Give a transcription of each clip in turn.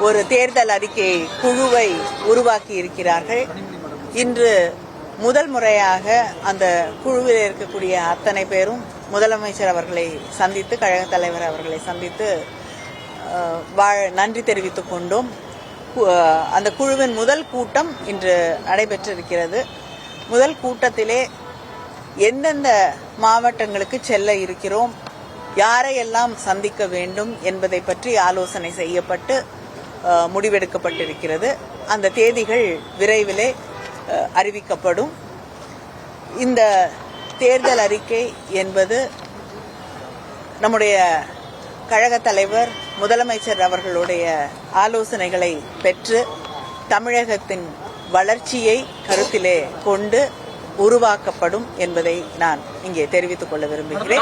ஒரு தேர்தல் அறிக்கை குழுவை உருவாக்கி இருக்கிறார்கள். இன்று முதல் முறையாக அந்த குழுவில் இருக்கக்கூடிய அத்தனை பேரும் முதலமைச்சர் அவர்களை சந்தித்து, கழக தலைவர் அவர்களை சந்தித்து நன்றி தெரிவித்துக் கொண்டோம். அந்த குழுவின் முதல் கூட்டம் இன்று நடைபெற்றிருக்கிறது. முதல் கூட்டத்திலே எந்தெந்த மாவட்டங்களுக்கு செல்ல இருக்கிறோம், யாரையெல்லாம் சந்திக்க வேண்டும் என்பதை பற்றி ஆலோசனை செய்யப்பட்டு முடிவெடுக்கப்பட்டிருக்கிறது. அந்த தேதிகள் விரைவிலே அறிவிக்கப்படும். இந்த தேர்தல் அறிக்கை என்பது நம்முடைய கழக தலைவர் முதலமைச்சர் அவர்களுடைய ஆலோசனைகளை பெற்று தமிழகத்தின் வளர்ச்சியை கருத்திலே கொண்டு உருவாக்கப்படும் என்பதை நான் இங்கே தெரிவித்துக் கொள்ள விரும்புகிறேன்.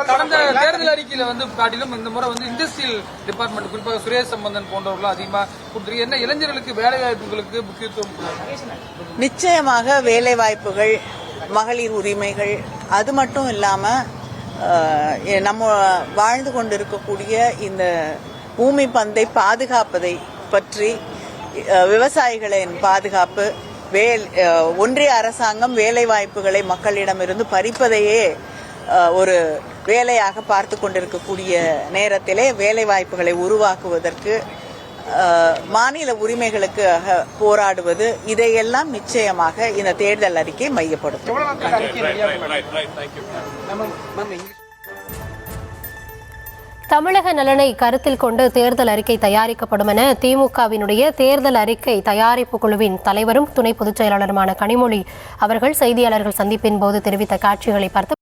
கடந்த தேர்தல் அறிக்கையில காட்டிலும் இந்த முறை இண்டஸ்ட்ரியல் டிபார்ட்மெண்ட், குறிப்பாக சுரேஷ் சம்பந்தன் போன்றவர்கள் அதிகமா கொடுத்திருக்க. என்ன இளைஞர்களுக்கு வேலை வாய்ப்புகளுக்கு முக்கியத்துவம்? நிச்சயமாக வேலை வாய்ப்புகள், மகளிர் உரிமைகள், அது மட்டும் இல்லாம நம்ம வாழ்ந்து கொண்டிருக்கக்கூடிய இந்த பூமி பந்தை பாதுகாப்பதை பற்றி, விவசாயிகளின் பாதுகாப்பு, ஒன்றிய அரசாங்கம் வேலை வாய்ப்புகளை மக்களிடமிருந்து பறிப்பதையே ஒரு வேலையாக பார்த்து கொண்டிருக்கக்கூடிய நேரத்திலே வேலை வாய்ப்புகளை உருவாக்குவதற்கு, மாநில உரிமைகளுக்கு போராடுவது, இதையெல்லாம் நிச்சயமாக இந்த தேர்தல் அறிக்கை மையப்படுத்தும். தமிழக நலனை கருத்தில் கொண்டு தேர்தல் அறிக்கை தயாரிக்கப்படும் என திமுகவினுடைய தேர்தல் அறிக்கை தயாரிப்பு குழுவின் தலைவரும் துணை பொதுச் செயலாளருமான கனிமொழி அவர்கள் செய்தியாளர்கள் சந்திப்பின் போது தெரிவித்த காட்சிகளை பார்த்து